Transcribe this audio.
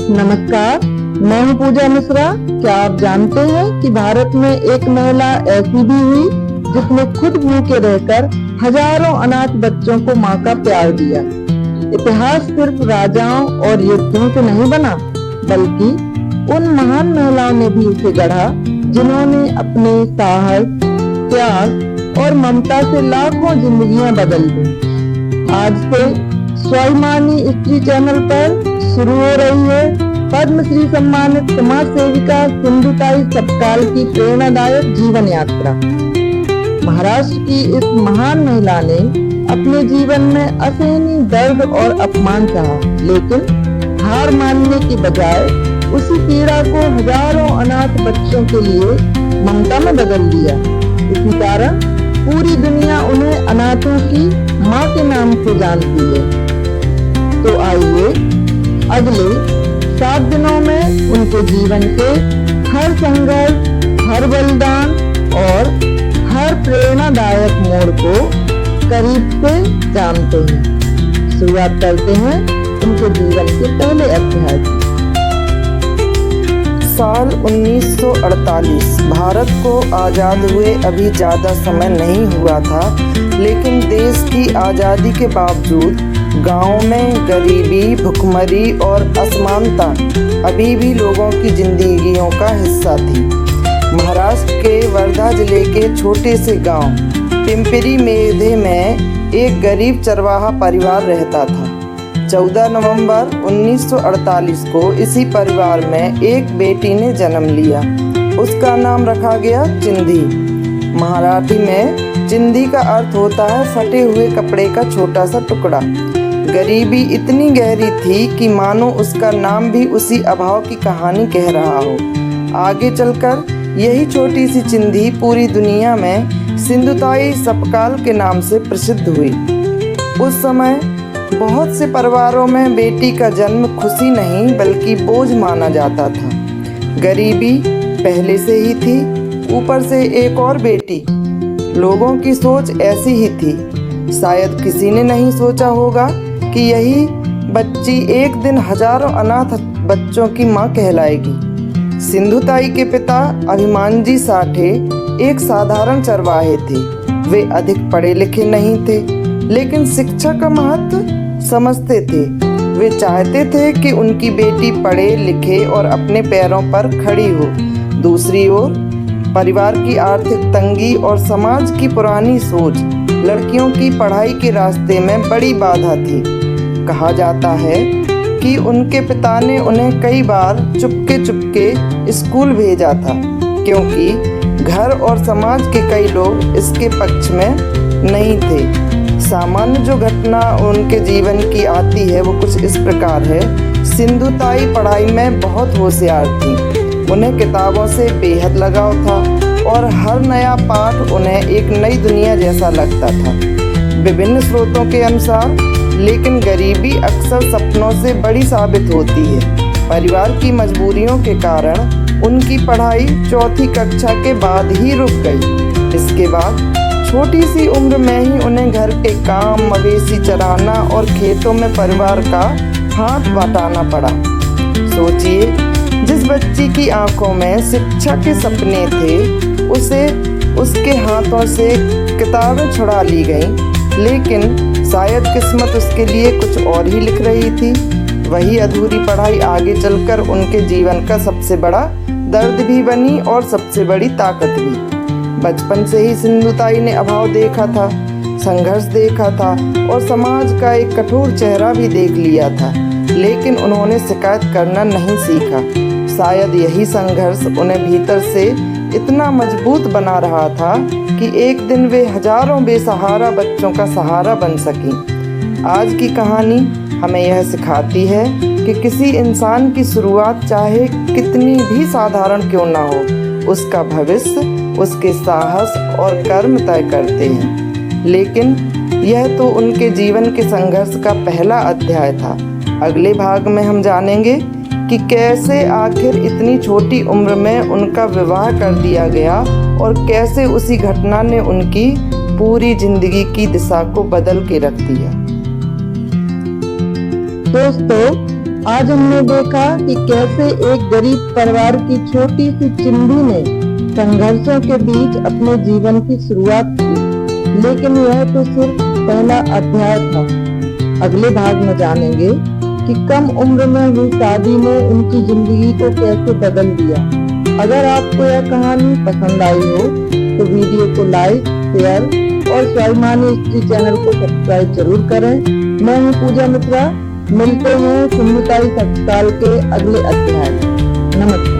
नमस्कार, मैं हूँ पूजा मिश्रा। क्या आप जानते हैं कि भारत में एक महिला ऐसी भी हुई जिसने खुद भूखे रहकर हजारों अनाथ बच्चों को माँ का प्यार दिया। इतिहास सिर्फ राजाओं और योद्धाओं से नहीं बना, बल्कि उन महान महिलाओं ने भी उसे गढ़ा जिन्होंने अपने साहस, त्याग और ममता से लाखों जिंदगियां बदल दी। आज से स्वाभिमानी स्त्री चैनल पर शुरू हो रही है पद्मश्री सम्मानित समाज सेविका सिंधुताई सपकाल की प्रेरणादायक जीवन यात्रा। महाराष्ट्र की इस महान महिला ने अपने जीवन में असहनीय दर्द और अपमान सहा, लेकिन हार मानने की बजाय उसी पीड़ा को हजारों अनाथ बच्चों के लिए ममता में बदल दिया। इसी कारण पूरी दुनिया उन्हें अनाथों की माँ के नाम से जानती है। तो आइए अगले 7 दिनों में उनके जीवन के हर संघर्ष, हर बलिदान और हर प्रेरणादायक मोड़ को करीब से जानते हैं। शुरुआत करते हैं उनके जीवन के पहले अध्याय से। साल 1948 भारत को आज़ाद हुए अभी ज़्यादा समय नहीं हुआ था, लेकिन देश की आज़ादी के बावजूद गाँव में गरीबी, भुखमरी और असमानता अभी भी लोगों की जिंदगियों का हिस्सा थी। महाराष्ट्र के वर्धा जिले के छोटे से गांव पिंपरी मेधे में एक गरीब चरवाहा परिवार रहता था। 14 नवंबर 1948 को इसी परिवार में एक बेटी ने जन्म लिया। उसका नाम रखा गया चिंधी। मराठी में चिंधी का अर्थ होता है फटे हुए कपड़े का छोटा सा टुकड़ा। गरीबी इतनी गहरी थी कि मानो उसका नाम भी उसी अभाव की कहानी कह रहा हो। आगे चलकर यही छोटी सी चिंधी पूरी दुनिया में सिंधुताई सपकाल के नाम से प्रसिद्ध हुई। उस समय बहुत से परिवारों में बेटी का जन्म खुशी नहीं बल्कि बोझ माना जाता था। गरीबी पहले से ही थी, ऊपर से एक और बेटी। लोगों की सोच ऐसी ही थी। शायद किसी ने नहीं सोचा होगा कि यही बच्ची एक दिन हजारों अनाथ बच्चों की माँ कहलाएगी। सिंधुताई के पिता अभिमानजी साठे एक साधारण चरवाहे थे। वे अधिक पढ़े लिखे नहीं थे, लेकिन शिक्षा का महत्व समझते थे। वे चाहते थे कि उनकी बेटी पढ़े लिखे और अपने पैरों पर खड़ी हो। दूसरी ओर परिवार की आर्थिक तंगी और समाज की पुरानी सोच लड़कियों की पढ़ाई के रास्ते में बड़ी बाधा थी। कहा जाता है कि उनके पिता ने उन्हें कई बार चुपके स्कूल भेजा था, क्योंकि घर और समाज के कई लोग इसके पक्ष में नहीं थे। सामान्य जो घटना उनके जीवन की आती है वो कुछ इस प्रकार है। सिंधुताई पढ़ाई में बहुत होशियार थी। उन्हें किताबों से बेहद लगाव था और हर नया पाठ उन्हें एक नई दुनिया जैसा लगता था। विभिन्न स्रोतों के अनुसार लेकिन गरीबी अक्सर सपनों से बड़ी साबित होती है। परिवार की मजबूरियों के कारण उनकी पढ़ाई 4ठी कक्षा के बाद ही रुक गई। इसके बाद छोटी सी उम्र में ही उन्हें घर के काम, मवेशी चराना और खेतों में परिवार का हाथ बटाना पड़ा। सोचिए, जिस बच्ची की आंखों में शिक्षा के सपने थे, उसे उसके हाथों से किताबें छुड़ा ली गईं। लेकिन शायद किस्मत उसके लिए कुछ और ही लिख रही थी। वही अधूरी पढ़ाई आगे चलकर उनके जीवन का सबसे बड़ा दर्द भी बनी और सबसे बड़ी ताकत भी। बचपन से ही सिंधुताई ने अभाव देखा था, संघर्ष देखा था और समाज का एक कठोर चेहरा भी देख लिया था, लेकिन उन्होंने शिकायत करना नहीं सीखा। शायद यही संघर्ष उन्हें भीतर से इतना मजबूत बना रहा था कि एक दिन वे हजारों बेसहारा बच्चों का सहारा बन सकीं। आज की कहानी हमें यह सिखाती है कि किसी इंसान की शुरुआत चाहे कितनी भी साधारण क्यों ना हो, उसका भविष्य उसके साहस और कर्म तय करते हैं। लेकिन यह तो उनके जीवन के संघर्ष का पहला अध्याय था। अगले भाग में हम जानेंगे कि कैसे आखिर इतनी छोटी उम्र में उनका विवाह कर दिया गया और कैसे उसी घटना ने उनकी पूरी जिंदगी की दिशा को बदल के रख दिया। दोस्तों, आज हमने देखा कि कैसे एक गरीब परिवार की छोटी सी चिंदी ने संघर्षों के बीच अपने जीवन की शुरुआत की, लेकिन यह तो सिर्फ पहला अध्याय था। अगले भाग में जानेंगे कि कम उम्र में हुई शादी ने उनकी जिंदगी को कैसे बदल दिया। अगर आपको यह कहानी पसंद आई हो तो वीडियो को लाइक, शेयर और स्वाभिमानी हिस्ट्री चैनल को सब्सक्राइब जरूर करें। मैं हूँ पूजा मिश्रा। मिलते हैं सिंधुताई सतकाल के अगले अध्याय। नमस्कार।